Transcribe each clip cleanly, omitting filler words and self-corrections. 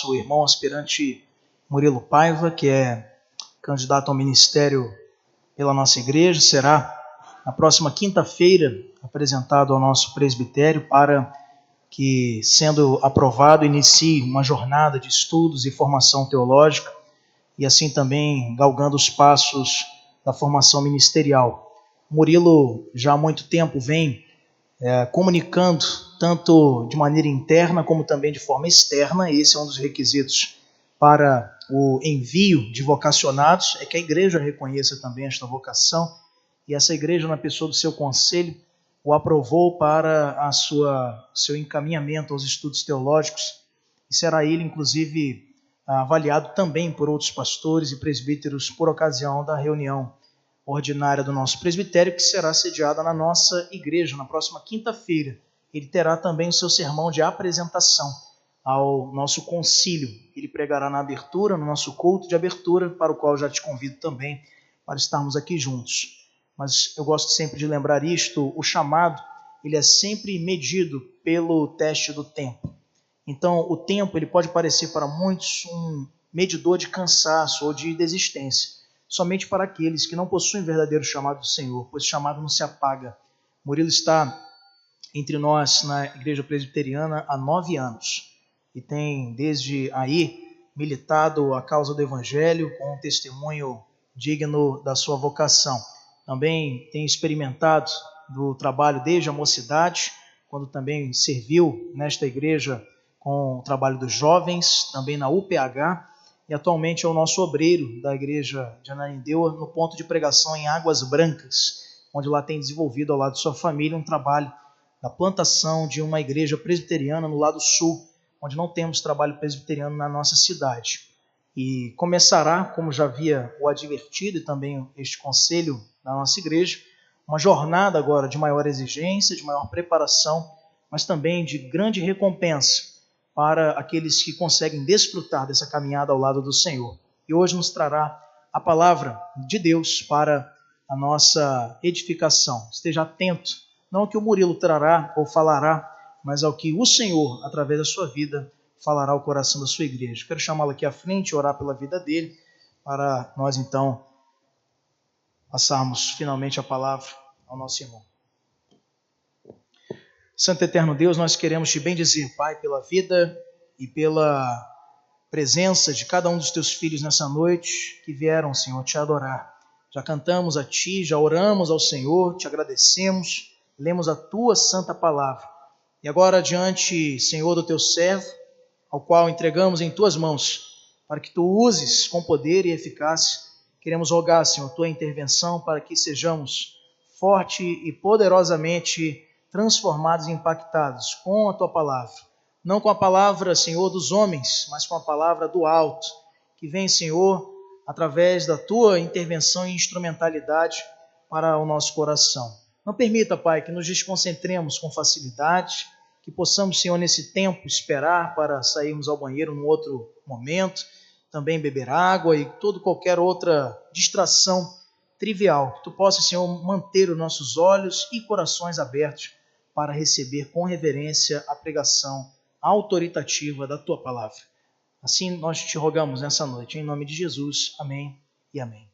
o irmão aspirante Murilo Paiva, que é candidato ao ministério pela nossa igreja, será na próxima quinta-feira apresentado ao nosso presbitério para que, sendo aprovado, inicie uma jornada de estudos e formação teológica e assim também galgando os passos da formação ministerial. Murilo já há muito tempo vem comunicando tanto de maneira interna como também de forma externa. Esse é um dos requisitos para o envio de vocacionados, é que a igreja reconheça também esta vocação, e essa igreja, na pessoa do seu conselho, o aprovou para seu encaminhamento aos estudos teológicos, e será ele, inclusive, avaliado também por outros pastores e presbíteros por ocasião da reunião ordinária do nosso presbitério, que será sediada na nossa igreja na próxima quinta-feira. Ele terá também o seu sermão de apresentação ao nosso concílio. Ele pregará na abertura, no nosso culto de abertura, para o qual já te convido também para estarmos aqui juntos. Mas eu gosto sempre de lembrar isto: o chamado, ele é sempre medido pelo teste do tempo. Então, o tempo ele pode parecer para muitos um medidor de cansaço ou de desistência, somente para aqueles que não possuem verdadeiro chamado do Senhor, pois o chamado não se apaga. Murilo está entre nós na igreja presbiteriana há 9 anos e tem desde aí militado a causa do evangelho com um testemunho digno da sua vocação. Também tem experimentado do trabalho desde a mocidade, quando também serviu nesta igreja com o trabalho dos jovens, também na UPH, e atualmente é o nosso obreiro da igreja de Ananindeua no ponto de pregação em Águas Brancas, onde lá tem desenvolvido ao lado de sua família um trabalho da plantação de uma igreja presbiteriana no lado sul, onde não temos trabalho presbiteriano na nossa cidade. E começará, como já havia o advertido e também este conselho da nossa igreja, uma jornada agora de maior exigência, de maior preparação, mas também de grande recompensa para aqueles que conseguem desfrutar dessa caminhada ao lado do Senhor. E hoje nos trará a palavra de Deus para a nossa edificação. Esteja atento, não ao que o Murilo trará ou falará, mas ao que o Senhor, através da sua vida, falará ao coração da sua igreja. Quero chamá-lo aqui à frente e orar pela vida dele, para nós então passarmos finalmente a palavra ao nosso irmão. Santo Eterno Deus, nós queremos te bendizer, Pai, pela vida e pela presença de cada um dos teus filhos nessa noite que vieram, Senhor, te adorar. Já cantamos a ti, já oramos ao Senhor, te agradecemos, lemos a tua santa palavra. E agora, diante, Senhor, do teu servo, ao qual entregamos em tuas mãos, para que tu uses com poder e eficácia, queremos rogar, Senhor, tua intervenção para que sejamos forte e poderosamente transformados e impactados com a tua palavra. Não com a palavra, Senhor, dos homens, mas com a palavra do alto, que vem, Senhor, através da tua intervenção e instrumentalidade para o nosso coração. Não permita, Pai, que nos desconcentremos com facilidade, que possamos, Senhor, nesse tempo esperar para sairmos ao banheiro num outro momento, também beber água e qualquer outra distração trivial. Que tu possas, Senhor, manter os nossos olhos e corações abertos para receber com reverência a pregação autoritativa da tua palavra. Assim nós te rogamos nessa noite, em nome de Jesus. Amém e amém.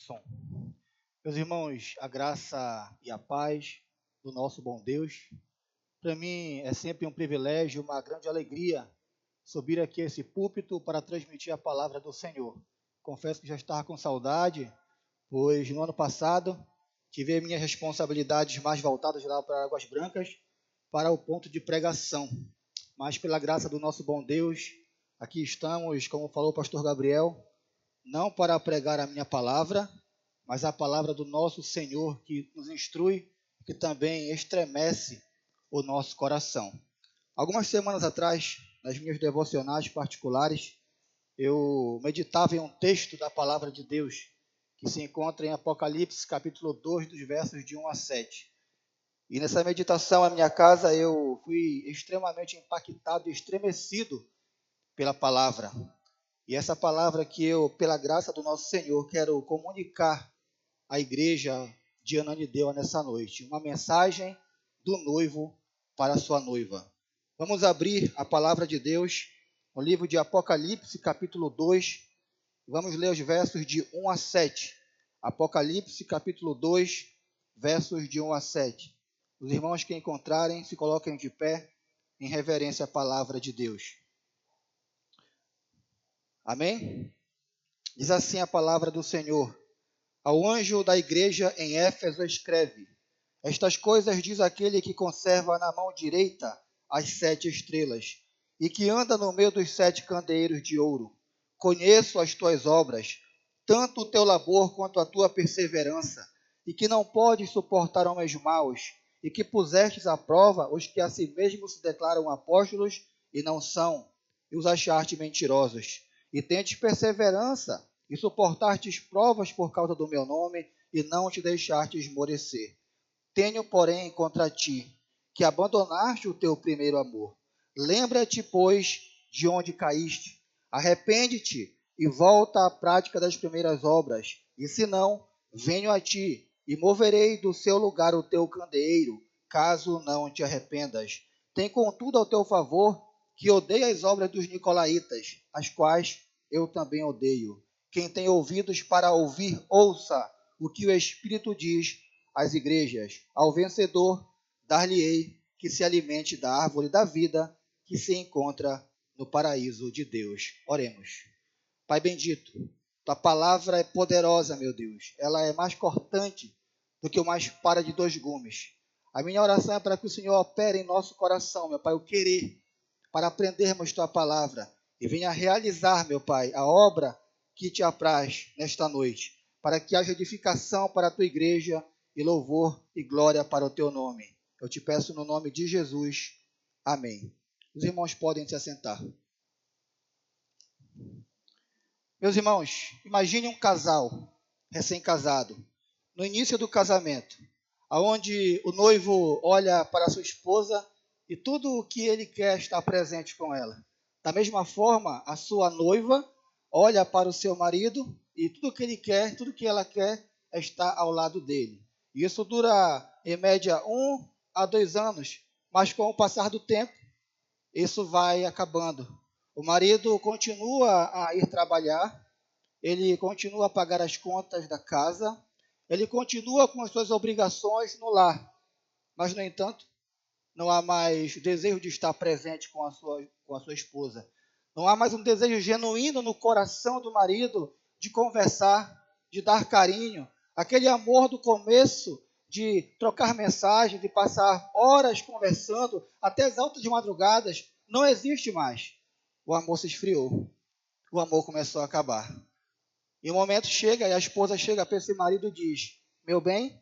Som. Meus irmãos, a graça e a paz do nosso bom Deus. Para mim é sempre um privilégio, uma grande alegria subir aqui a esse púlpito para transmitir a palavra do Senhor. Confesso que já estava com saudade, pois no ano passado tive minhas responsabilidades mais voltadas lá para Águas Brancas, para o ponto de pregação. Mas pela graça do nosso bom Deus, aqui estamos, como falou o pastor Gabriel, não para pregar a minha palavra, mas a palavra do nosso Senhor, que nos instrui, que também estremece o nosso coração. Algumas semanas atrás, nas minhas devocionais particulares, eu meditava em um texto da palavra de Deus, que se encontra em Apocalipse, capítulo 2, dos versos de 1 a 7. E nessa meditação à minha casa eu fui extremamente impactado e estremecido pela palavra. E essa palavra que eu, pela graça do nosso Senhor, quero comunicar à igreja de Ananindeua nessa noite. Uma mensagem do noivo para a sua noiva. Vamos abrir a palavra de Deus no livro de Apocalipse, capítulo 2. Vamos ler os versos de 1 a 7. Apocalipse, capítulo 2, versos de 1 a 7. Os irmãos que encontrarem, se coloquem de pé em reverência à palavra de Deus. Amém? Diz assim a palavra do Senhor. Ao anjo da igreja em Éfeso escreve: Estas coisas diz aquele que conserva na mão direita as 7 estrelas, e que anda no meio dos 7 candeeiros de ouro. Conheço as tuas obras, tanto o teu labor quanto a tua perseverança, e que não podes suportar homens maus, e que pusestes à prova os que a si mesmos se declaram apóstolos e não são, e os achaste mentirosos. E tendes perseverança, e suportastes provas por causa do meu nome, e não te deixastes esmorecer. Tenho, porém, contra ti, que abandonaste o teu primeiro amor. Lembra-te, pois, de onde caíste. Arrepende-te e volta à prática das primeiras obras. E se não, venho a ti e moverei do seu lugar o teu candeeiro, caso não te arrependas. Tem, contudo, ao teu favor que odeia as obras dos nicolaítas, as quais eu também odeio. Quem tem ouvidos para ouvir, ouça o que o Espírito diz às igrejas. Ao vencedor, dar-lhe-ei que se alimente da árvore da vida que se encontra no paraíso de Deus. Oremos. Pai bendito, tua palavra é poderosa, meu Deus. Ela é mais cortante do que uma espada de 2 gumes. A minha oração é para que o Senhor opere em nosso coração, meu Pai, o querer, para aprendermos tua palavra e venha realizar, meu Pai, a obra que te apraz nesta noite, para que haja edificação para a tua igreja e louvor e glória para o teu nome. Eu te peço no nome de Jesus. Amém. Os irmãos podem se assentar. Meus irmãos, imagine um casal recém-casado, no início do casamento, onde o noivo olha para sua esposa e tudo o que ele quer está presente com ela. Da mesma forma, a sua noiva olha para o seu marido e tudo o que ele quer, tudo o que ela quer está ao lado dele. E isso dura, em média, 1 a 2 anos, mas com o passar do tempo, isso vai acabando. O marido continua a ir trabalhar, ele continua a pagar as contas da casa, ele continua com as suas obrigações no lar, mas, no entanto, não há mais desejo de estar presente com a sua esposa. Não há mais um desejo genuíno no coração do marido de conversar, de dar carinho. Aquele amor do começo, de trocar mensagem, de passar horas conversando, até as altas madrugadas, não existe mais. O amor se esfriou. O amor começou a acabar. E o momento chega, e a esposa chega para esse marido e diz: meu bem,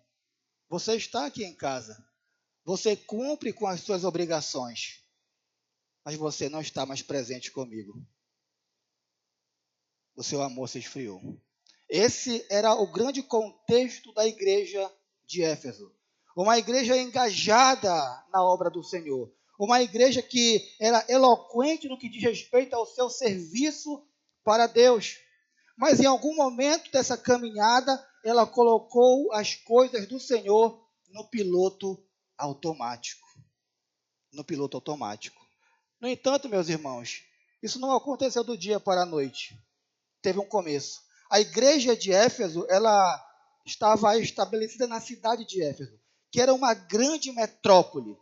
você está aqui em casa. Você cumpre com as suas obrigações, mas você não está mais presente comigo. O seu amor se esfriou. Esse era o grande contexto da igreja de Éfeso. Uma igreja engajada na obra do Senhor. Uma igreja que era eloquente no que diz respeito ao seu serviço para Deus. Mas em algum momento dessa caminhada, ela colocou as coisas do Senhor no piloto automático. No piloto automático. No entanto, meus irmãos, isso não aconteceu do dia para a noite. Teve um começo. A igreja de Éfeso, ela estava estabelecida na cidade de Éfeso, que era uma grande metrópole.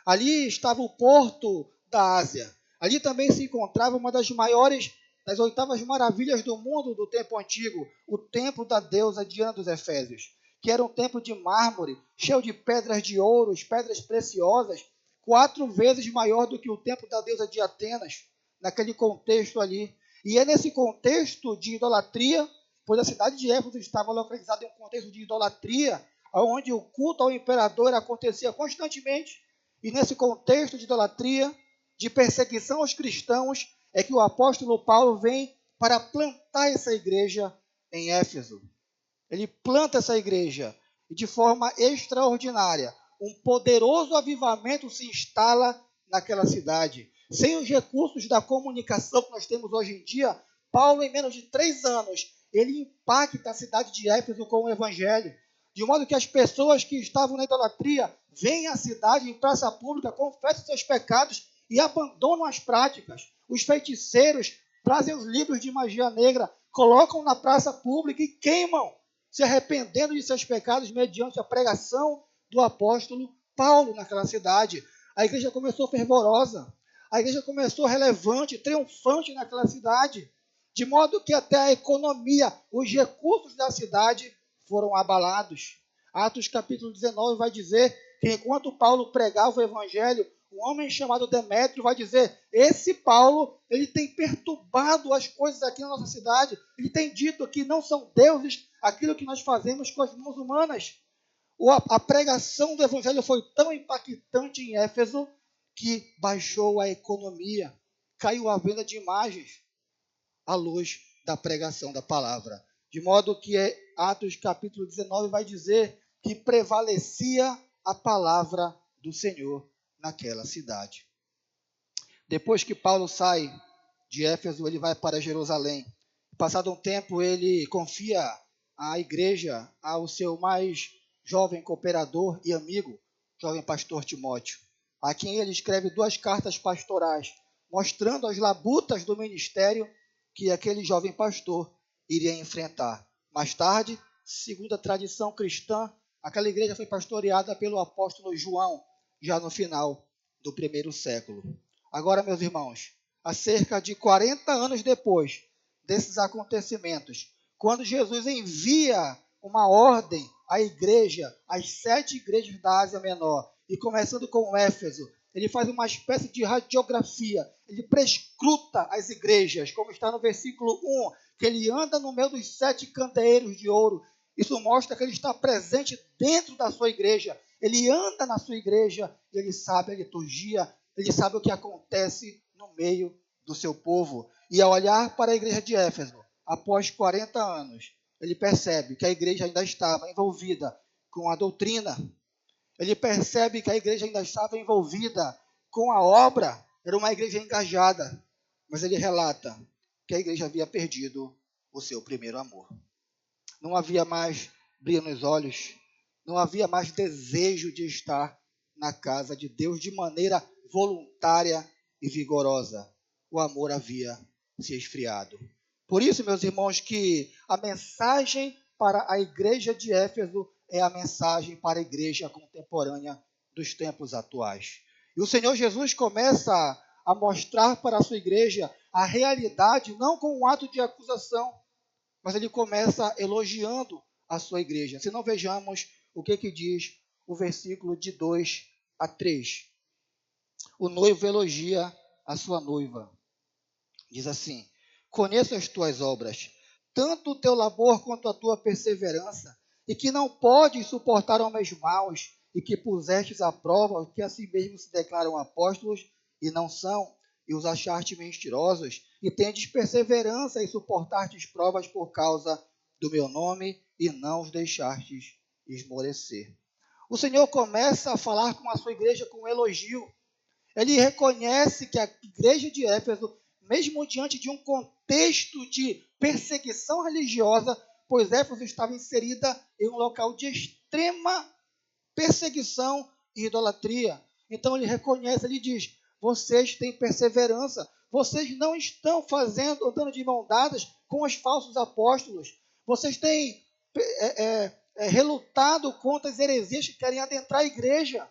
Ali estava o porto da Ásia. Ali também se encontrava uma das 8ª maravilhas do mundo do tempo antigo, o templo da deusa Diana dos Efésios, que era um templo de mármore, cheio de pedras de ouro, pedras preciosas, 4 vezes maior do que o templo da deusa de Atenas, naquele contexto ali. E é nesse contexto de idolatria, pois a cidade de Éfeso estava localizada em um contexto de idolatria, onde o culto ao imperador acontecia constantemente, e nesse contexto de idolatria, de perseguição aos cristãos, é que o apóstolo Paulo vem para plantar essa igreja em Éfeso. Ele planta essa igreja e de forma extraordinária, um poderoso avivamento se instala naquela cidade. Sem os recursos da comunicação que nós temos hoje em dia, Paulo, em menos de 3 anos, ele impacta a cidade de Éfeso com o evangelho, de modo que as pessoas que estavam na idolatria vêm à cidade, em praça pública, confessam seus pecados e abandonam as práticas. Os feiticeiros trazem os livros de magia negra, colocam na praça pública e queimam, se arrependendo de seus pecados mediante a pregação do apóstolo Paulo naquela cidade. A igreja começou fervorosa, a igreja começou relevante, triunfante naquela cidade, de modo que até a economia, os recursos da cidade foram abalados. Atos capítulo 19 vai dizer que enquanto Paulo pregava o evangelho, um homem chamado Demétrio vai dizer: esse Paulo, ele tem perturbado as coisas aqui na nossa cidade, ele tem dito que não são deuses aquilo que nós fazemos com as mãos humanas. A pregação do evangelho foi tão impactante em Éfeso que baixou a economia, caiu a venda de imagens à luz da pregação da palavra. De modo que Atos capítulo 19 vai dizer que prevalecia a palavra do Senhor naquela cidade. Depois que Paulo sai de Éfeso, ele vai para Jerusalém. Passado um tempo, ele confia a igreja ao seu mais jovem cooperador e amigo, jovem pastor Timóteo, a quem ele escreve 2 cartas pastorais, mostrando as labutas do ministério que aquele jovem pastor iria enfrentar. Mais tarde, segundo a tradição cristã, aquela igreja foi pastoreada pelo apóstolo João, já no final do 1º século. Agora, meus irmãos, há cerca de 40 anos depois desses acontecimentos, quando Jesus envia uma ordem à igreja, às 7 igrejas da Ásia Menor, e começando com Éfeso, ele faz uma espécie de radiografia, ele prescruta as igrejas, como está no versículo 1, que ele anda no meio dos 7 candeeiros de ouro. Isso mostra que ele está presente dentro da sua igreja, ele anda na sua igreja, ele sabe a liturgia, ele sabe o que acontece no meio do seu povo. E ao olhar para a igreja de Éfeso, após 40 anos, ele percebe que a igreja ainda estava envolvida com a doutrina. Ele percebe que a igreja ainda estava envolvida com a obra. Era uma igreja engajada. Mas ele relata que a igreja havia perdido o seu primeiro amor. Não havia mais brilho nos olhos. Não havia mais desejo de estar na casa de Deus de maneira voluntária e vigorosa. O amor havia se esfriado. Por isso, meus irmãos, que a mensagem para a igreja de Éfeso é a mensagem para a igreja contemporânea dos tempos atuais. E o Senhor Jesus começa a mostrar para a sua igreja a realidade, não com um ato de acusação, mas ele começa elogiando a sua igreja. Se não, vejamos o que diz o versículo de 2 a 3. O noivo elogia a sua noiva. Diz assim: conheço as tuas obras, tanto o teu labor quanto a tua perseverança, e que não podes suportar homens maus, e que pusestes à prova os que a si mesmos se declaram apóstolos e não são, e os achaste mentirosos, e tendes perseverança e suportastes provas por causa do meu nome, e não os deixastes esmorecer. O Senhor começa a falar com a sua igreja com um elogio. Ele reconhece que a igreja de Éfeso, mesmo diante de um contexto de perseguição religiosa, pois Éfeso estava inserida em um local de extrema perseguição e idolatria. Então ele reconhece, ele diz: vocês têm perseverança, vocês não estão andando de mão dadas com os falsos apóstolos, vocês têm relutado contra as heresias que querem adentrar a igreja.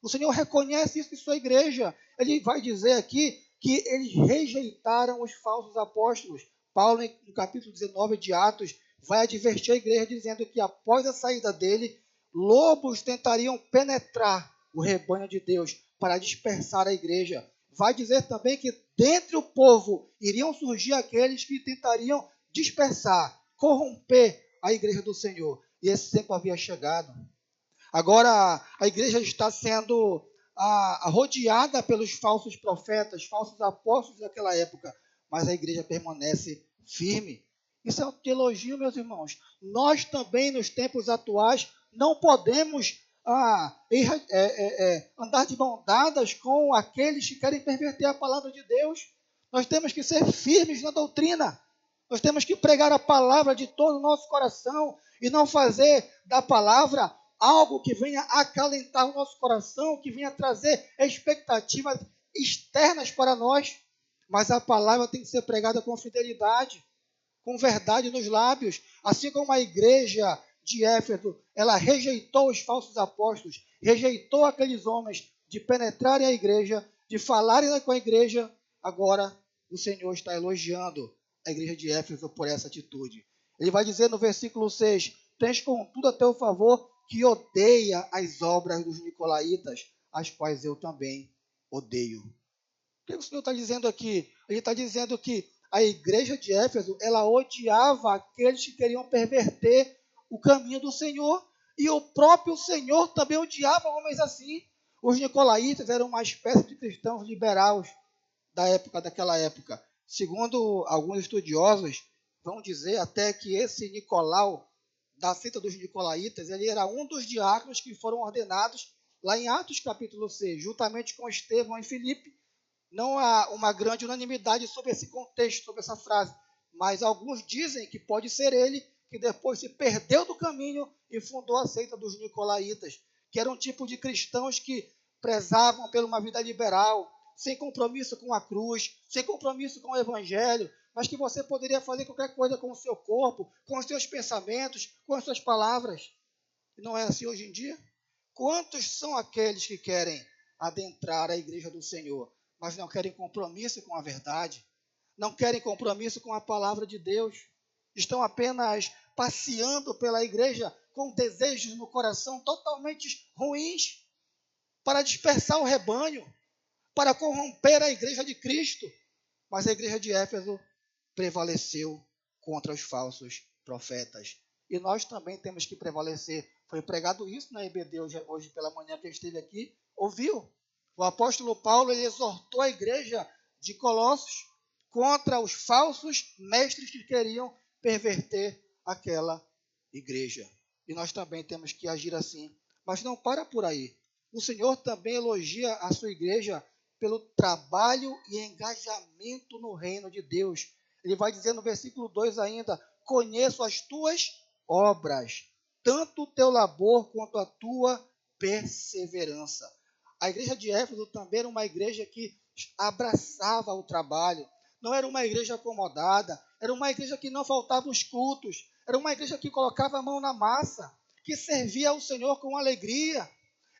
O Senhor reconhece isso em sua igreja. Ele vai dizer aqui que eles rejeitaram os falsos apóstolos. Paulo, no capítulo 19 de Atos, vai advertir a igreja dizendo que após a saída dele, lobos tentariam penetrar o rebanho de Deus para dispersar a igreja. Vai dizer também que dentre o povo iriam surgir aqueles que tentariam dispersar, corromper a igreja do Senhor. E esse tempo havia chegado. Agora a igreja está sendo rodeada pelos falsos profetas, falsos apóstolos daquela época, mas a igreja permanece firme. Isso é um elogio, meus irmãos. Nós também, nos tempos atuais, não podemos andar de mão dadas com aqueles que querem perverter a palavra de Deus. Nós temos que ser firmes na doutrina. Nós temos que pregar a palavra de todo o nosso coração e não fazer da palavra algo que venha acalentar o nosso coração, que venha trazer expectativas externas para nós. Mas a palavra tem que ser pregada com fidelidade, com verdade nos lábios. Assim como a igreja de Éfeso, ela rejeitou os falsos apóstolos, rejeitou aqueles homens de penetrarem a igreja, de falarem com a igreja. Agora o Senhor está elogiando a igreja de Éfeso por essa atitude. Ele vai dizer no versículo 6, tens contudo a teu favor que odeia as obras dos nicolaítas, as quais eu também odeio. O que o Senhor está dizendo aqui? Ele está dizendo que a igreja de Éfeso, ela odiava aqueles que queriam perverter o caminho do Senhor. E o próprio Senhor também odiava homens assim. Os nicolaítas eram uma espécie de cristãos liberais daquela época. Segundo alguns estudiosos, vão dizer até que esse Nicolau, da seita dos nicolaítas, ele era um dos diáconos que foram ordenados lá em Atos capítulo 6, juntamente com Estevão e Filipe. Não há uma grande unanimidade sobre esse contexto, sobre essa frase, mas alguns dizem que pode ser ele que depois se perdeu do caminho e fundou a seita dos nicolaítas, que era um tipo de cristãos que prezavam por uma vida liberal, sem compromisso com a cruz, sem compromisso com o evangelho, mas que você poderia fazer qualquer coisa com o seu corpo, com os seus pensamentos, com as suas palavras. E não é assim hoje em dia? Quantos são aqueles que querem adentrar a igreja do Senhor, mas não querem compromisso com a verdade, não querem compromisso com a palavra de Deus, estão apenas passeando pela igreja com desejos no coração totalmente ruins, para dispersar o rebanho, para corromper a igreja de Cristo. Mas a igreja de Éfeso prevaleceu contra os falsos profetas. E nós também temos que prevalecer. Foi pregado isso na EBD hoje pela manhã que eu esteve aqui. Ouviu? O apóstolo Paulo ele exortou a igreja de Colossos contra os falsos mestres que queriam perverter aquela igreja. E nós também temos que agir assim. Mas não para por aí. O Senhor também elogia a sua igreja pelo trabalho e engajamento no reino de Deus. Ele vai dizer no versículo 2 ainda, conheço as tuas obras, tanto o teu labor quanto a tua perseverança. A igreja de Éfeso também era uma igreja que abraçava o trabalho, não era uma igreja acomodada, era uma igreja que não faltava os cultos, era uma igreja que colocava a mão na massa, que servia ao Senhor com alegria,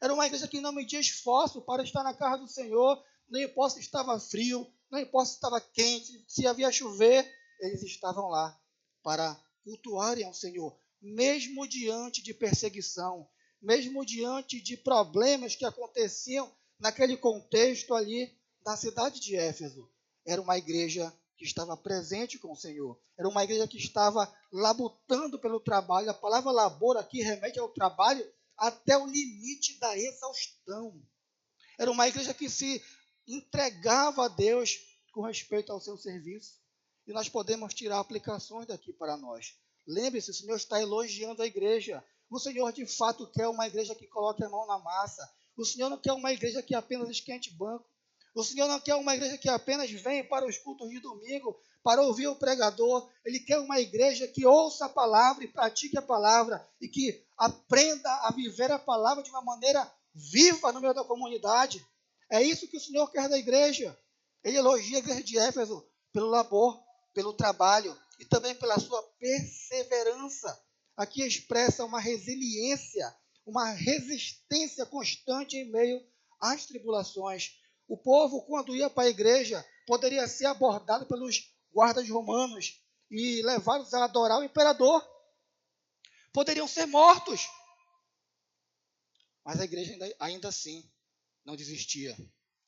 era uma igreja que não media esforço para estar na casa do Senhor, não importa se estava frio, não importa se estava quente, se havia chover, eles estavam lá para cultuarem ao Senhor, mesmo diante de perseguição, mesmo diante de problemas que aconteciam naquele contexto ali da cidade de Éfeso. Era uma igreja que estava presente com o Senhor, era uma igreja que estava labutando pelo trabalho. A palavra labor aqui remete ao trabalho até o limite da exaustão. Era uma igreja que se entregava a Deus com respeito ao seu serviço. E nós podemos tirar aplicações daqui para nós. Lembre-se, o Senhor está elogiando a igreja. O Senhor de fato quer uma igreja que coloque a mão na massa. O Senhor não quer uma igreja que apenas esquente banco. O Senhor não quer uma igreja que apenas vem para os cultos de domingo, para ouvir o pregador. Ele quer uma igreja que ouça a palavra e pratique a palavra e que aprenda a viver a palavra de uma maneira viva no meio da comunidade. É isso que o Senhor quer da igreja. Ele elogia a igreja de Éfeso pelo labor, pelo trabalho e também pela sua perseverança. Aqui expressa uma resiliência, uma resistência constante em meio às tribulações. O povo, quando ia para a igreja, poderia ser abordado pelos guardas romanos e levados a adorar o imperador. Poderiam ser mortos. Mas a igreja ainda assim não desistia.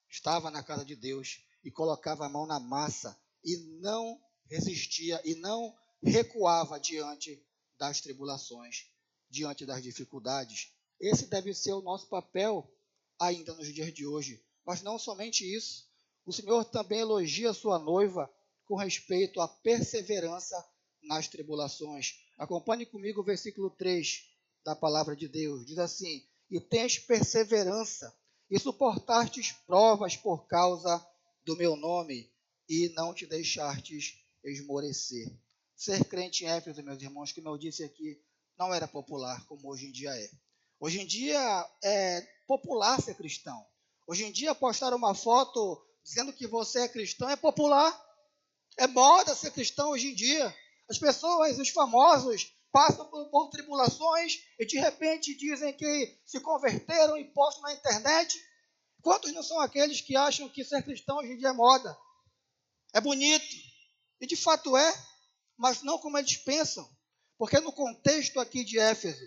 Estava na casa de Deus e colocava a mão na massa e não resistia e não recuava diante das tribulações, diante das dificuldades. Esse deve ser o nosso papel ainda nos dias de hoje. Mas não somente isso. O Senhor também elogia a sua noiva com respeito à perseverança nas tribulações. Acompanhe comigo o versículo 3 da palavra de Deus. Diz assim, e tens perseverança, e suportastes provas por causa do meu nome, e não te deixastes esmorecer. Ser crente em Éfeso, meus irmãos, como eu disse aqui, não era popular como hoje em dia é. Hoje em dia é popular ser cristão. Hoje em dia postar uma foto dizendo que você é cristão é popular. É moda ser cristão hoje em dia. As pessoas, os famosos, passam por tribulações e de repente dizem que se converteram e postam na internet. Quantos não são aqueles que acham que ser cristão hoje em dia é moda? É bonito. E de fato é, mas não como eles pensam. Porque no contexto aqui de Éfeso,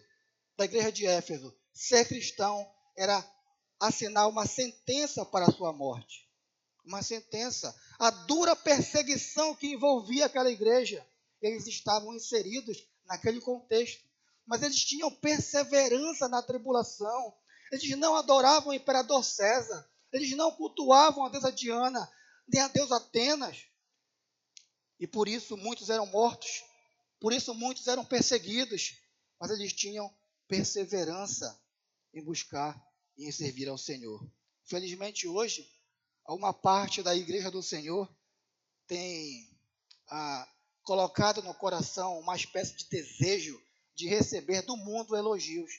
da igreja de Éfeso, ser cristão era assinar uma sentença para a sua morte. Uma sentença. A dura perseguição que envolvia aquela igreja. Eles estavam inseridos naquele contexto. Mas eles tinham perseverança na tribulação. Eles não adoravam o imperador César. Eles não cultuavam a deusa Diana, nem a deusa Atenas. E por isso muitos eram mortos. Por isso muitos eram perseguidos. Mas eles tinham perseverança em buscar e em servir ao Senhor. Felizmente hoje, uma parte da igreja do Senhor tem colocado no coração uma espécie de desejo de receber do mundo elogios.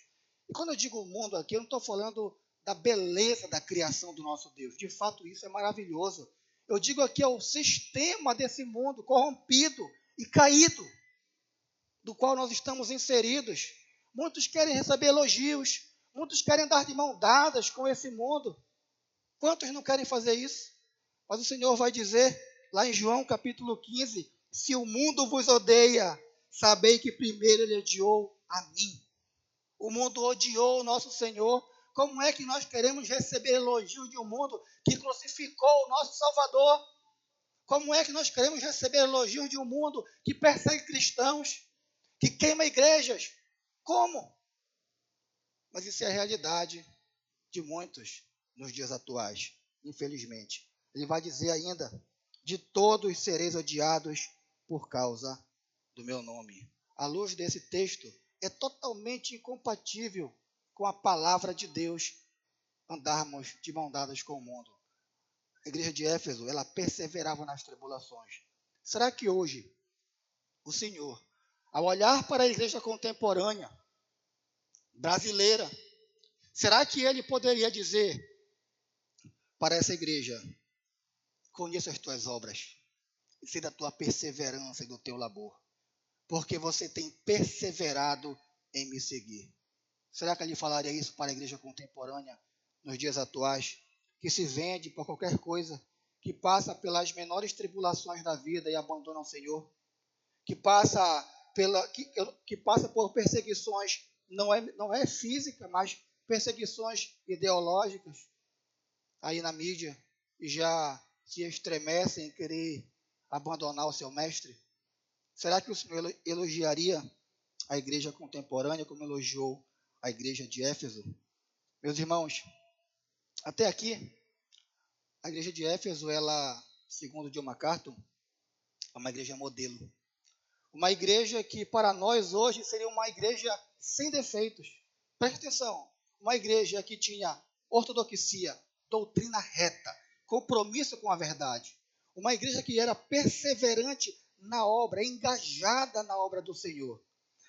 E quando eu digo mundo aqui, eu não estou falando da beleza da criação do nosso Deus. De fato, isso é maravilhoso. Eu digo aqui o sistema desse mundo corrompido e caído, do qual nós estamos inseridos. Muitos querem receber elogios, muitos querem dar de mão dadas com esse mundo. Quantos não querem fazer isso? Mas o Senhor vai dizer, lá em João capítulo 15, se o mundo vos odeia, sabei que primeiro ele odiou a mim. O mundo odiou o nosso Senhor. Como é que nós queremos receber elogios de um mundo que crucificou o nosso Salvador? Como é que nós queremos receber elogios de um mundo que persegue cristãos, que queima igrejas? Como? Mas isso é a realidade de muitos nos dias atuais, infelizmente. Ele vai dizer ainda, de todos sereis odiados por causa do meu nome. À luz desse texto, é totalmente incompatível com a palavra de Deus andarmos de mão dadas com o mundo. A igreja de Éfeso, ela perseverava nas tribulações. Será que hoje, o Senhor, ao olhar para a igreja contemporânea, brasileira, será que ele poderia dizer para essa igreja, conheço as tuas obras, e sei da tua perseverança e do teu labor, porque você tem perseverado em me seguir? Será que ele falaria isso para a igreja contemporânea nos dias atuais, que se vende por qualquer coisa, que passa pelas menores tribulações da vida e abandona o Senhor, que passa por perseguições, não é física, mas perseguições ideológicas, aí na mídia, e já se estremecem em querer abandonar o seu mestre? Será que o Senhor elogiaria a igreja contemporânea como elogiou a igreja de Éfeso? Meus irmãos, até aqui, a igreja de Éfeso, ela, segundo John MacArthur, é uma igreja modelo. Uma igreja que para nós hoje seria uma igreja sem defeitos. Preste atenção, uma igreja que tinha ortodoxia, doutrina reta, compromisso com a verdade. Uma igreja que era perseverante na obra, engajada na obra do Senhor.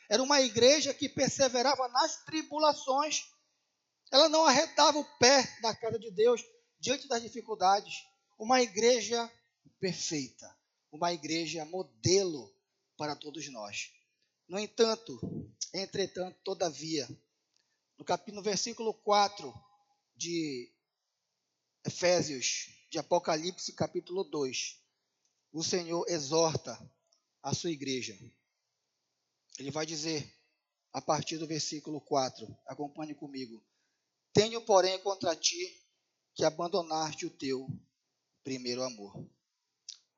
Era uma igreja que perseverava nas tribulações. Ela não arredava o pé da casa de Deus diante das dificuldades. Uma igreja perfeita, uma igreja modelo para todos nós. No entanto, entretanto, todavia, no versículo 4 de Efésios, de Apocalipse, capítulo 2, o Senhor exorta a sua igreja. Ele vai dizer, a partir do versículo 4, acompanhe comigo: tenho, porém, contra ti que abandonaste o teu primeiro amor.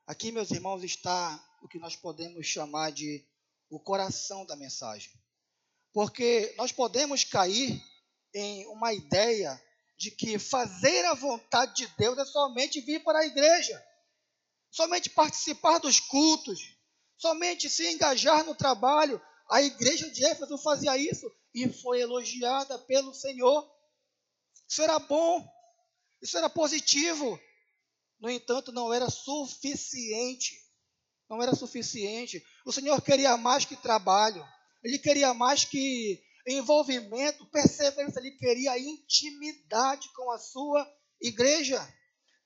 Aqui, meus irmãos, está o que nós podemos chamar de o coração da mensagem. Porque nós podemos cair em uma ideia de que fazer a vontade de Deus é somente vir para a igreja, somente participar dos cultos, somente se engajar no trabalho. A igreja de Éfeso fazia isso e foi elogiada pelo Senhor. Isso era bom, isso era positivo. No entanto, não era suficiente. Não era suficiente. O Senhor queria mais que trabalho. Ele queria mais que envolvimento, perseverança. Ele queria intimidade com a sua igreja.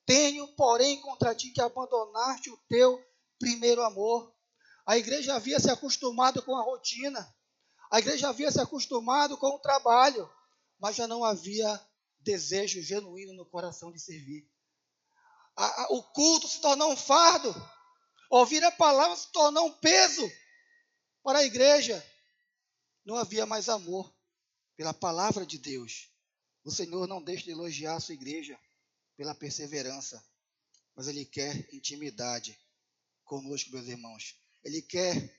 Tenho, porém, contra ti que abandonaste o teu primeiro amor. A igreja havia se acostumado com a rotina. A igreja havia se acostumado com o trabalho. Mas já não havia desejo genuíno no coração de servir. O culto se tornou um fardo. Ouvir a palavra se tornou um peso para a igreja. Não havia mais amor pela palavra de Deus. O Senhor não deixa de elogiar a sua igreja pela perseverança, mas Ele quer intimidade conosco, meus irmãos. Ele quer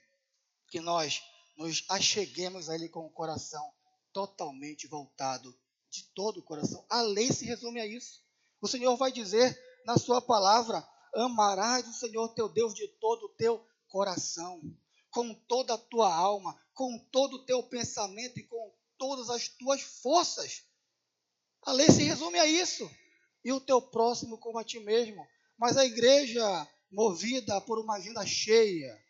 que nós nos acheguemos a Ele com o coração totalmente voltado, de todo o coração. A lei se resume a isso. O Senhor vai dizer na sua palavra: amarás o Senhor teu Deus de todo o teu coração, com toda a tua alma, com todo o teu pensamento e com todas as tuas forças. A lei se resume a isso. E o teu próximo como a ti mesmo. Mas a igreja, movida por uma agenda cheia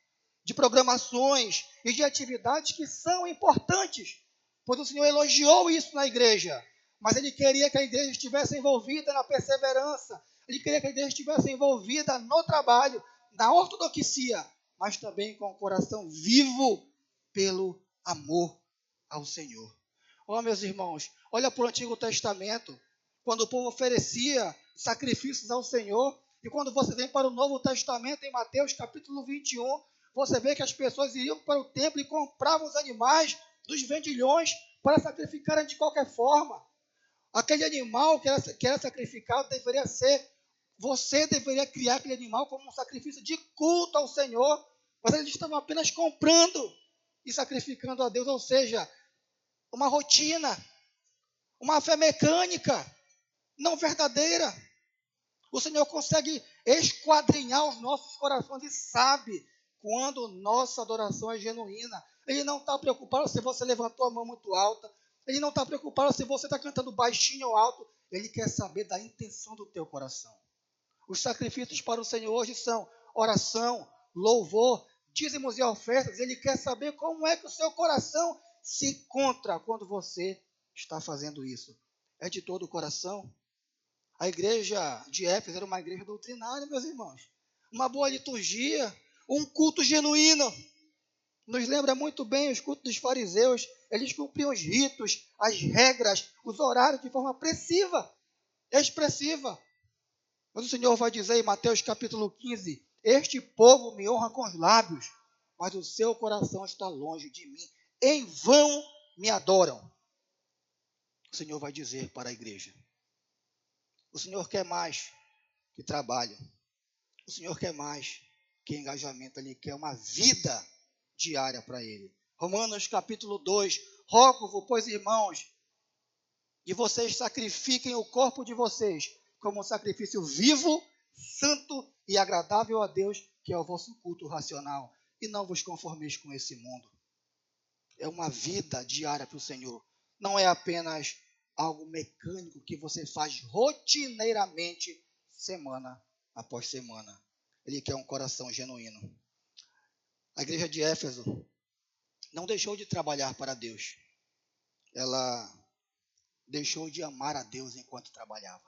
de programações e de atividades que são importantes, pois o Senhor elogiou isso na igreja, mas Ele queria que a igreja estivesse envolvida na perseverança, Ele queria que a igreja estivesse envolvida no trabalho, na ortodoxia, mas também com o coração vivo pelo amor ao Senhor. Ó, meus irmãos, olha para o Antigo Testamento, quando o povo oferecia sacrifícios ao Senhor, e quando você vem para o Novo Testamento, em Mateus capítulo 21, você vê que as pessoas iam para o templo e compravam os animais dos vendilhões para sacrificarem de qualquer forma. Aquele animal que era sacrificado deveria ser, você deveria criar aquele animal como um sacrifício de culto ao Senhor, mas eles estavam apenas comprando e sacrificando a Deus, ou seja, uma rotina, uma fé mecânica, não verdadeira. O Senhor consegue esquadrinhar os nossos corações e sabe quando nossa adoração é genuína. Ele não está preocupado se você levantou a mão muito alta. Ele não está preocupado se você está cantando baixinho ou alto. Ele quer saber da intenção do teu coração. Os sacrifícios para o Senhor hoje são oração, louvor, dízimos e ofertas. Ele quer saber como é que o seu coração se encontra quando você está fazendo isso. É de todo o coração? A igreja de Éfeso era uma igreja doutrinária, meus irmãos. Uma boa liturgia, um culto genuíno. Nos lembra muito bem os cultos dos fariseus. Eles cumpriam os ritos, as regras, os horários de forma expressiva. Mas o Senhor vai dizer em Mateus capítulo 15, este povo me honra com os lábios, mas o seu coração está longe de mim. Em vão me adoram. O Senhor vai dizer para a igreja. O Senhor quer mais que trabalho. O Senhor quer mais que engajamento. Ele quer uma vida diária para Ele. Romanos capítulo 2. Rogo-vos, pois, irmãos, que vocês sacrifiquem o corpo de vocês como um sacrifício vivo, santo e agradável a Deus, que é o vosso culto racional. E não vos conformeis com esse mundo. É uma vida diária para o Senhor. Não é apenas algo mecânico que você faz rotineiramente, semana após semana. Ele quer um coração genuíno. A igreja de Éfeso não deixou de trabalhar para Deus. Ela deixou de amar a Deus enquanto trabalhava.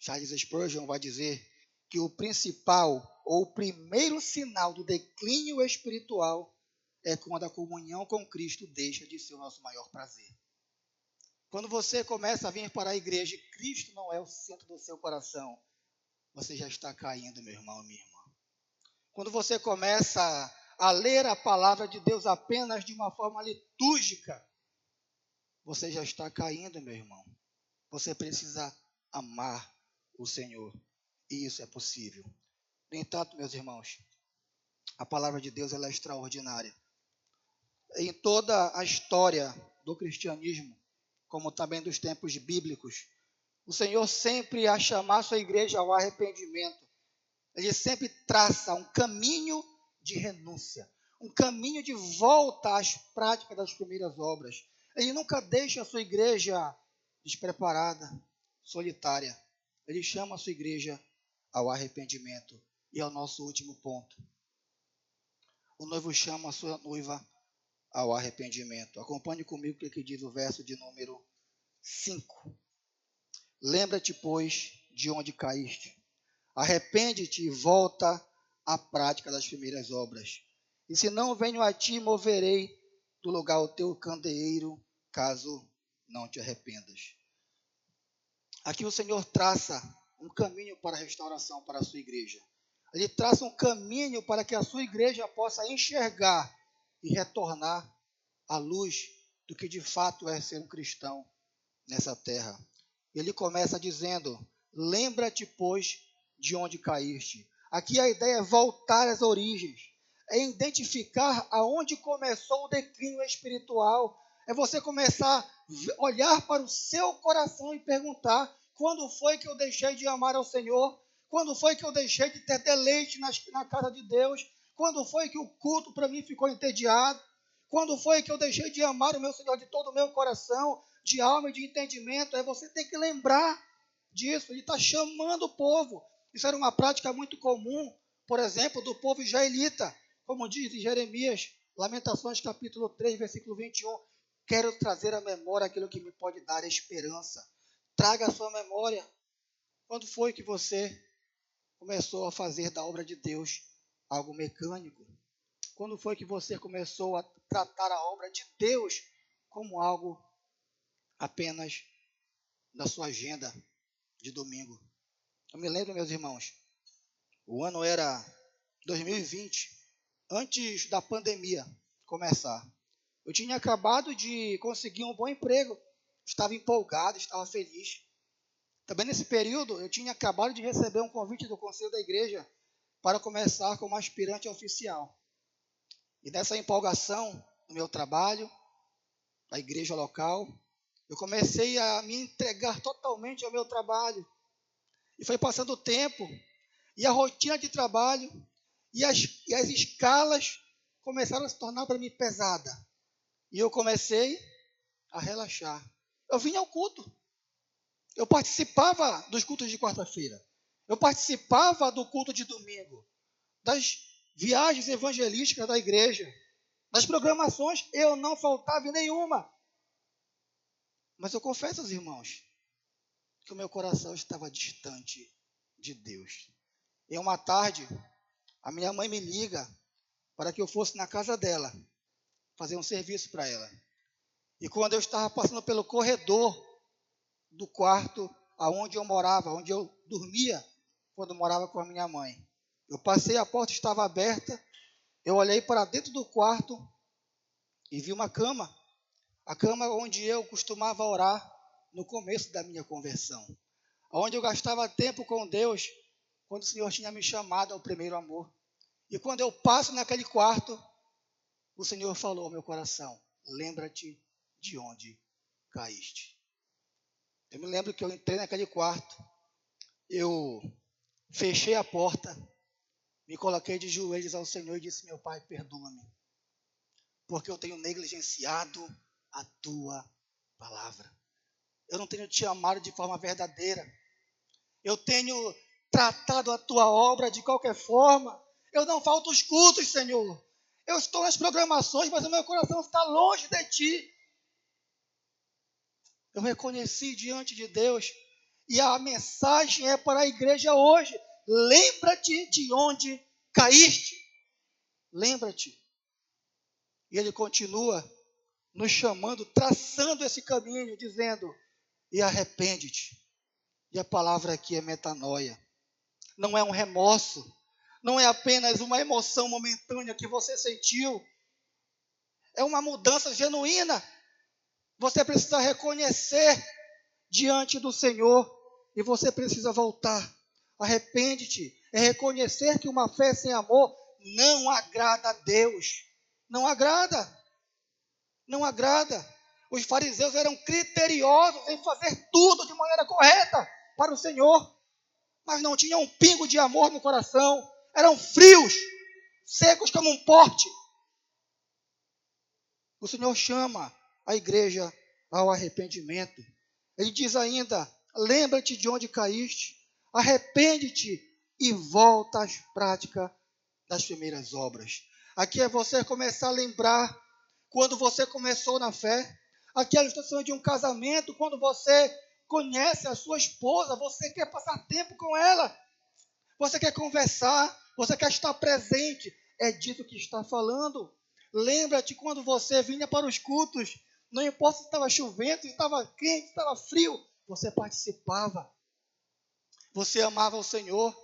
Charles Spurgeon vai dizer que o principal ou o primeiro sinal do declínio espiritual é quando a comunhão com Cristo deixa de ser o nosso maior prazer. Quando você começa a vir para a igreja e Cristo não é o centro do seu coração, você já está caindo, meu irmão e minha irmã. Quando você começa a ler a palavra de Deus apenas de uma forma litúrgica, você já está caindo, meu irmão. Você precisa amar o Senhor. E isso é possível. No entanto, meus irmãos, a palavra de Deus ela é extraordinária. Em toda a história do cristianismo, como também dos tempos bíblicos, o Senhor sempre a chamar a sua igreja ao arrependimento. Ele sempre traça um caminho de renúncia, um caminho de volta às práticas das primeiras obras. Ele nunca deixa a sua igreja despreparada, solitária. Ele chama a sua igreja ao arrependimento. E é o nosso último ponto. O noivo chama a sua noiva ao arrependimento. Acompanhe comigo o que diz o verso de número 5. Lembra-te, pois, de onde caíste. Arrepende-te e volta à prática das primeiras obras. E se não venho a ti, moverei do lugar o teu candeeiro, caso não te arrependas. Aqui o Senhor traça um caminho para a restauração para a sua igreja. Ele traça um caminho para que a sua igreja possa enxergar e retornar à luz do que de fato é ser um cristão nessa terra. Ele começa dizendo: lembra-te, pois, de onde caíste. Aqui a ideia é voltar às origens, é identificar aonde começou o declínio espiritual, é você começar a olhar para o seu coração e perguntar: quando foi que eu deixei de amar ao Senhor? Quando foi que eu deixei de ter deleite na casa de Deus? Quando foi que o culto para mim ficou entediado? Quando foi que eu deixei de amar o meu Senhor de todo o meu coração, de alma e de entendimento? É você tem que lembrar disso. Ele está chamando o povo. Isso era uma prática muito comum, por exemplo, do povo israelita. Como diz em Jeremias, Lamentações capítulo 3, versículo 21. Quero trazer à memória aquilo que me pode dar esperança. Traga à sua memória. Quando foi que você começou a fazer da obra de Deus algo mecânico? Quando foi que você começou a tratar a obra de Deus como algo apenas da sua agenda de domingo? Eu me lembro, meus irmãos, o ano era 2020, antes da pandemia começar. Eu tinha acabado de conseguir um bom emprego, estava empolgado, estava feliz. Também nesse período, eu tinha acabado de receber um convite do conselho da igreja para começar como aspirante oficial. E nessa empolgação no meu trabalho, na igreja local, eu comecei a me entregar totalmente ao meu trabalho. E foi passando o tempo, e a rotina de trabalho, e as escalas começaram a se tornar para mim pesada. E eu comecei a relaxar. Eu vinha ao culto. Eu participava dos cultos de quarta-feira. Eu participava do culto de domingo. Das viagens evangelísticas da igreja. Das programações, eu não faltava em nenhuma. Mas eu confesso aos irmãos que o meu coração estava distante de Deus. Em uma tarde, a minha mãe me liga para que eu fosse na casa dela, fazer um serviço para ela. E quando eu estava passando pelo corredor do quarto aonde eu morava, onde eu dormia quando morava com a minha mãe, eu passei, a porta estava aberta, eu olhei para dentro do quarto e vi uma cama, a cama onde eu costumava orar no começo da minha conversão, onde eu gastava tempo com Deus, quando o Senhor tinha me chamado ao primeiro amor. E quando eu passo naquele quarto, o Senhor falou ao meu coração: lembra-te de onde caíste. Eu me lembro que eu entrei naquele quarto, eu fechei a porta, me coloquei de joelhos ao Senhor e disse: meu Pai, perdoa-me, porque eu tenho negligenciado a tua palavra. Eu não tenho te amado de forma verdadeira. Eu tenho tratado a tua obra de qualquer forma. Eu não falto os cultos, Senhor. Eu estou nas programações, mas o meu coração está longe de ti. Eu reconheci diante de Deus. E a mensagem é para a igreja hoje: lembra-te de onde caíste. Lembra-te. E ele continua nos chamando, traçando esse caminho, dizendo: e arrepende-te. E a palavra aqui é metanoia. Não é um remorso. Não é apenas uma emoção momentânea que você sentiu. É uma mudança genuína. Você precisa reconhecer diante do Senhor e você precisa voltar. Arrepende-te. É reconhecer que uma fé sem amor não agrada a Deus. Não agrada. Não agrada. Os fariseus eram criteriosos em fazer tudo de maneira correta para o Senhor, mas não tinham um pingo de amor no coração. Eram frios, secos como um porte. O Senhor chama a igreja ao arrependimento. Ele diz ainda: lembra-te de onde caíste, arrepende-te e volta às práticas das primeiras obras. Aqui é você começar a lembrar quando você começou na fé. Aqui é a ilustração de um casamento, quando você conhece a sua esposa, você quer passar tempo com ela, você quer conversar, você quer estar presente. É disso que está falando. Lembra-te quando você vinha para os cultos, não importa se estava chovendo, se estava quente, se estava frio, você participava. Você amava o Senhor.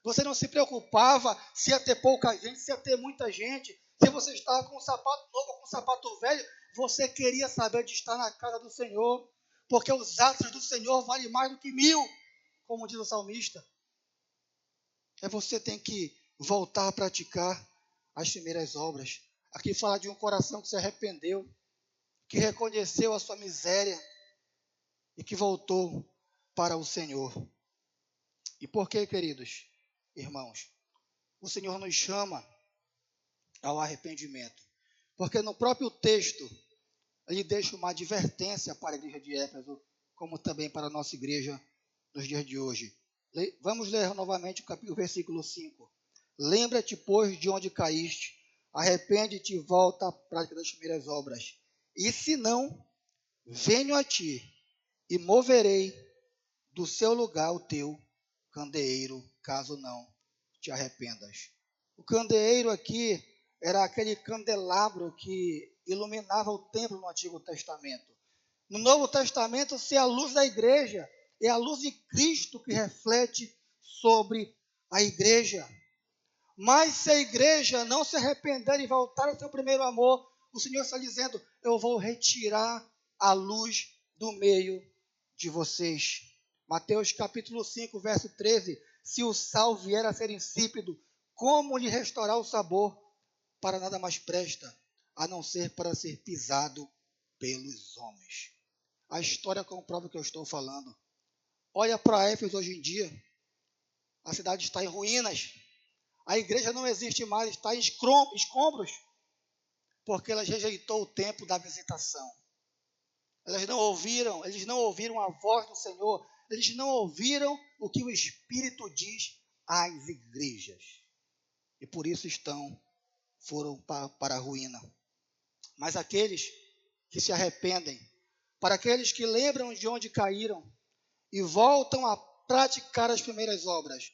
Você não se preocupava se ia ter pouca gente, se ia ter muita gente. Se você estava com um sapato novo ou com um sapato velho, você queria saber de estar na casa do Senhor. Porque os atos do Senhor valem mais do que 1000, como diz o salmista. Você tem que voltar a praticar as primeiras obras. Aqui fala de um coração que se arrependeu, que reconheceu a sua miséria e que voltou para o Senhor. E por que, queridos irmãos, o Senhor nos chama ao arrependimento? Porque no próprio texto, ele deixa uma advertência para a igreja de Éfeso, como também para a nossa igreja nos dias de hoje. Vamos ler novamente o versículo 5. Lembra-te, pois, de onde caíste, arrepende-te e volta à prática das primeiras obras. E se não, venho a ti e moverei do seu lugar o teu candeeiro, caso não te arrependas. O candeeiro aqui era aquele candelabro que iluminava o templo no Antigo Testamento. No Novo Testamento, se é a luz da igreja, é a luz de Cristo que reflete sobre a igreja. Mas se a igreja não se arrepender e voltar ao seu primeiro amor, o Senhor está dizendo: eu vou retirar a luz do meio de vocês. Mateus capítulo 5, verso 13. Se o sal vier a ser insípido, como lhe restaurar o sabor? Para nada mais presta, a não ser para ser pisado pelos homens. A história comprova o que eu estou falando. Olha para Éfeso hoje em dia. A cidade está em ruínas. A igreja não existe mais, está em escombros, porque ela rejeitou o tempo da visitação. Eles não ouviram a voz do Senhor, eles não ouviram o que o Espírito diz às igrejas. E por isso foram para a ruína. Mas aqueles que se arrependem, para aqueles que lembram de onde caíram e voltam a praticar as primeiras obras,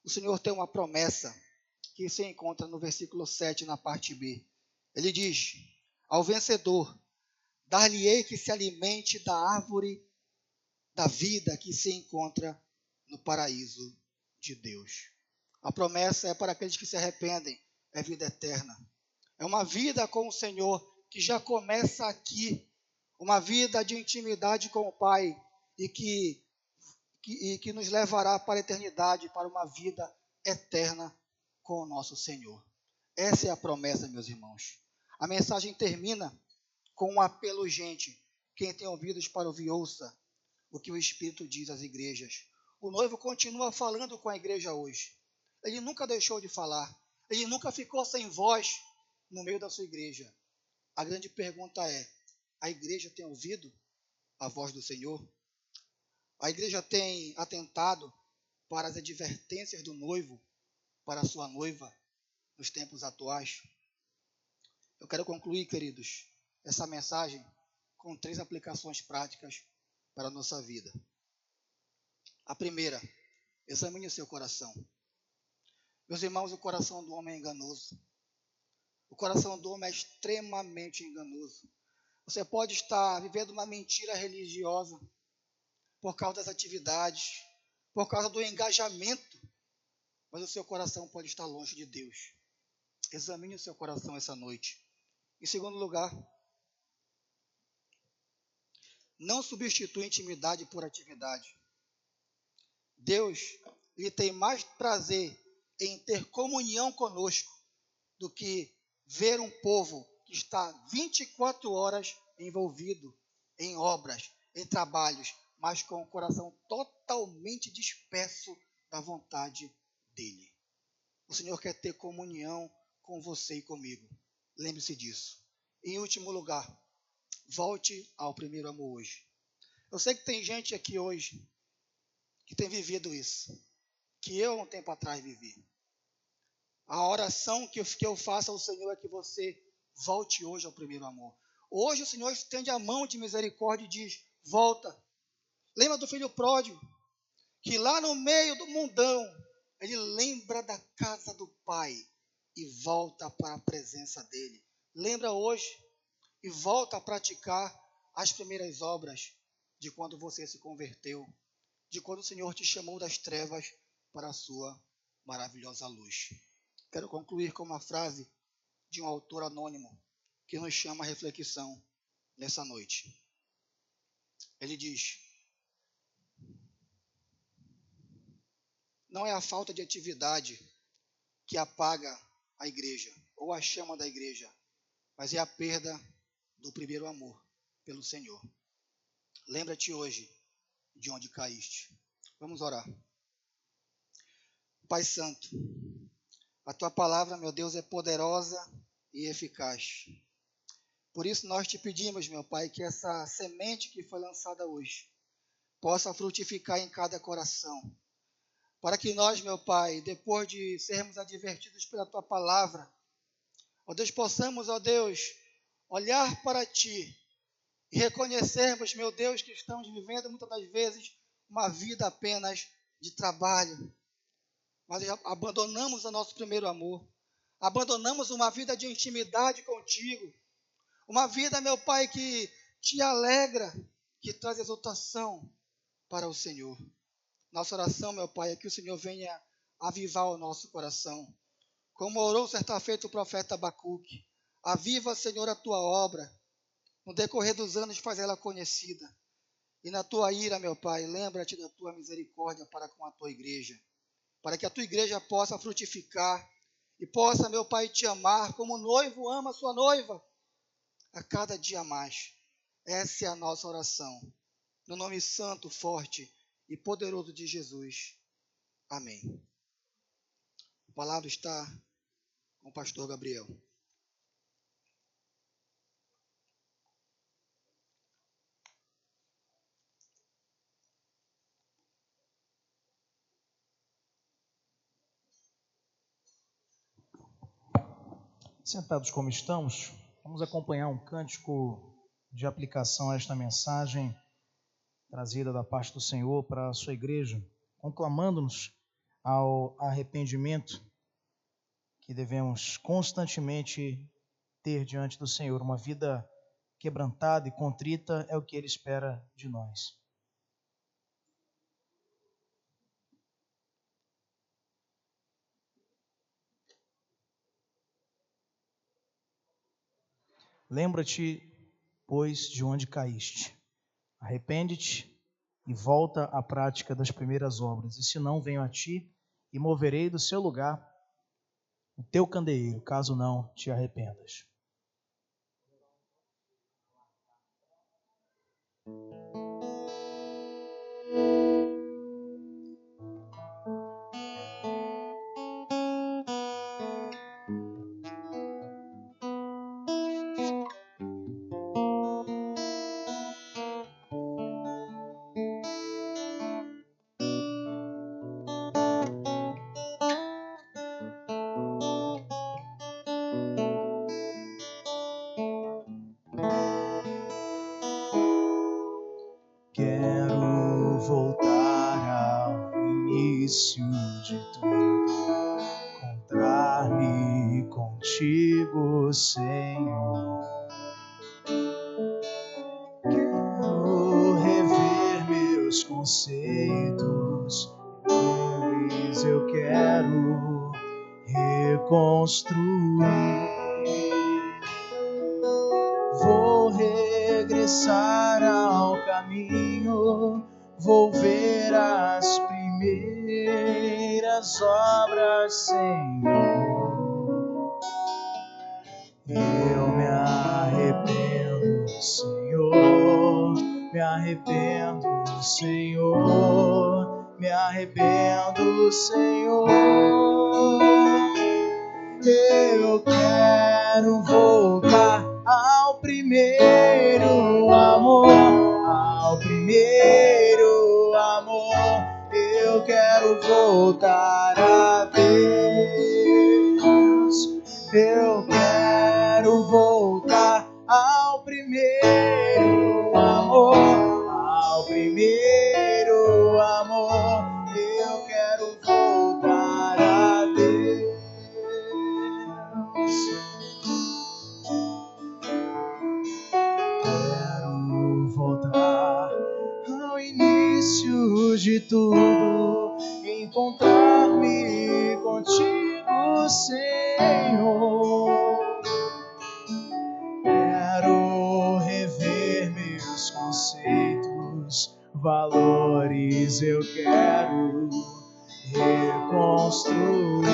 o Senhor tem uma promessa que se encontra no versículo 7, na parte B. Ele diz: ao vencedor, dar-lhe-ei que se alimente da árvore da vida que se encontra no paraíso de Deus. A promessa é para aqueles que se arrependem, é vida eterna. É uma vida com o Senhor que já começa aqui, uma vida de intimidade com o Pai e que nos levará para a eternidade, para uma vida eterna com o nosso Senhor. Essa é a promessa, meus irmãos. A mensagem termina com um apelo urgente. Quem tem ouvidos para ouvir, ouça o que o Espírito diz às igrejas. O noivo continua falando com a igreja hoje. Ele nunca deixou de falar. Ele nunca ficou sem voz no meio da sua igreja. A grande pergunta é: a igreja tem ouvido a voz do Senhor? A igreja tem atentado para as advertências do noivo, para a sua noiva, nos tempos atuais? Eu quero concluir, queridos, essa mensagem com 3 aplicações práticas para a nossa vida. A primeira: examine o seu coração. Meus irmãos, o coração do homem é enganoso. O coração do homem é extremamente enganoso. Você pode estar vivendo uma mentira religiosa por causa das atividades, por causa do engajamento, mas o seu coração pode estar longe de Deus. Examine o seu coração essa noite. Em segundo lugar, não substitua intimidade por atividade. Deus, ele tem mais prazer em ter comunhão conosco do que ver um povo que está 24 horas envolvido em obras, em trabalhos, mas com o coração totalmente disperso da vontade dele. O Senhor quer ter comunhão com você e comigo. Lembre-se disso. Em último lugar, volte ao primeiro amor hoje. Eu sei que tem gente aqui hoje que tem vivido isso, que eu, um tempo atrás, vivi. A oração que eu faço ao Senhor é que você volte hoje ao primeiro amor. Hoje o Senhor estende a mão de misericórdia e diz, volta. Lembra do filho pródigo, que lá no meio do mundão, ele lembra da casa do pai e volta para a presença dele. Lembra hoje e volta a praticar as primeiras obras de quando você se converteu, de quando o Senhor te chamou das trevas para a sua maravilhosa luz. Quero concluir com uma frase de um autor anônimo que nos chama a reflexão nessa noite. Ele diz, não é a falta de atividade que apaga a igreja ou a chama da igreja, mas é a perda do primeiro amor pelo Senhor. Lembra-te hoje de onde caíste. Vamos orar. Pai Santo, a Tua palavra, meu Deus, é poderosa e eficaz. Por isso nós te pedimos, meu Pai, que essa semente que foi lançada hoje possa frutificar em cada coração. Para que nós, meu Pai, depois de sermos advertidos pela Tua palavra, ó Deus, possamos, ó Deus, olhar para Ti e reconhecermos, meu Deus, que estamos vivendo muitas das vezes uma vida apenas de trabalho. Mas abandonamos o nosso primeiro amor. Abandonamos uma vida de intimidade contigo. Uma vida, meu Pai, que te alegra, que traz exaltação para o Senhor. Nossa oração, meu Pai, é que o Senhor venha avivar o nosso coração. Como orou certa feita o profeta Abacuque. Aviva, Senhor, a tua obra. No decorrer dos anos, faz ela conhecida. E na tua ira, meu Pai, lembra-te da tua misericórdia para com a tua igreja. Para que a tua igreja possa frutificar e possa, meu Pai, te amar como o noivo ama a sua noiva a cada dia mais. Essa é a nossa oração. No nome santo, forte e poderoso de Jesus. Amém. A palavra está com o pastor Gabriel. Sentados como estamos, vamos acompanhar um cântico de aplicação a esta mensagem trazida da parte do Senhor para a sua igreja, conclamando-nos ao arrependimento que devemos constantemente ter diante do Senhor. Uma vida quebrantada e contrita é o que Ele espera de nós. Lembra-te, pois, de onde caíste. Arrepende-te e volta à prática das primeiras obras. E se não, venho a ti e moverei do seu lugar o teu candeeiro, caso não te arrependas. Quero voltar ao início de tudo, encontrar-me contigo, Senhor. Quero rever meus conceitos, eles eu quero reconstruir. Vou regressar ao caminho, vou ver as primeiras obras, Senhor. Eu me arrependo, Senhor, me arrependo, Senhor, me arrependo, Senhor. Eu quero voltar ao ao primeiro amor, ao primeiro amor. Eu quero voltar a Deus. Eu quero voltar ao primeiro amor, ao primeiro amor. Eu quero voltar a Deus. Quero voltar ao início de tudo, encontrar-me contigo, Senhor. Quero rever meus conceitos, valores, eu quero reconstruir.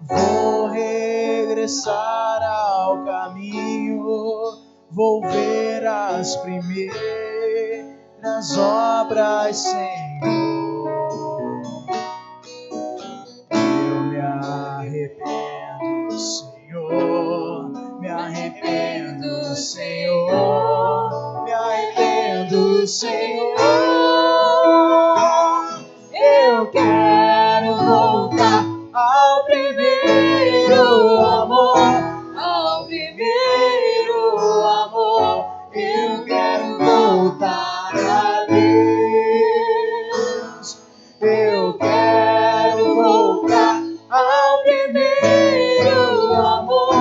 Vou regressar ao caminho, vou ver as primeiras obras, Senhor. Eu me arrependo, Senhor, me arrependo, Senhor, me arrependo, Senhor. Eu quero voltar ao primeiro amor, ao primeiro amor. Eu quero voltar a Deus. Eu quero voltar ao primeiro amor,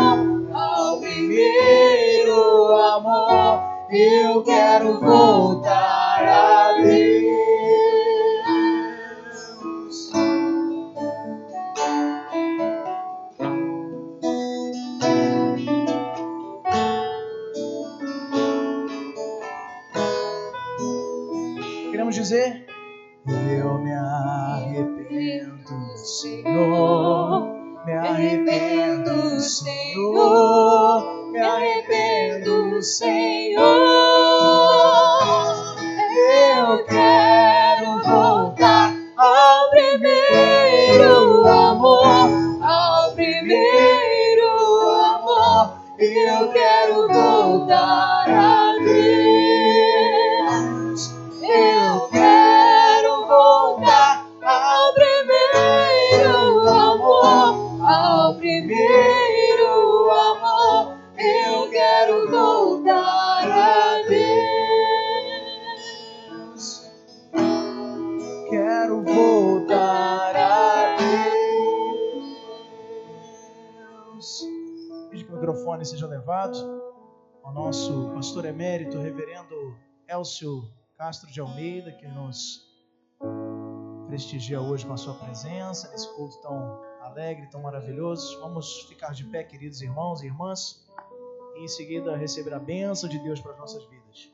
ao primeiro amor. Eu quero voltar a Deus. Queremos dizer: eu me arrependo, Senhor, me arrependo, Senhor, me arrependo, Senhor. Eu quero voltar ao primeiro amor, ao primeiro amor. Eu quero voltar a Deus. Eu quero voltar ao primeiro amor, ao primeiro amor. Eu quero voltar a Deus. Quero voltar a Deus. Pede que o microfone seja levado ao nosso pastor emérito, reverendo Elcio Castro de Almeida, que nos prestigia hoje com a sua presença, nesse culto tão alegre, tão maravilhoso. Vamos ficar de pé, queridos irmãos e irmãs, e em seguida receber a bênção de Deus para as nossas vidas.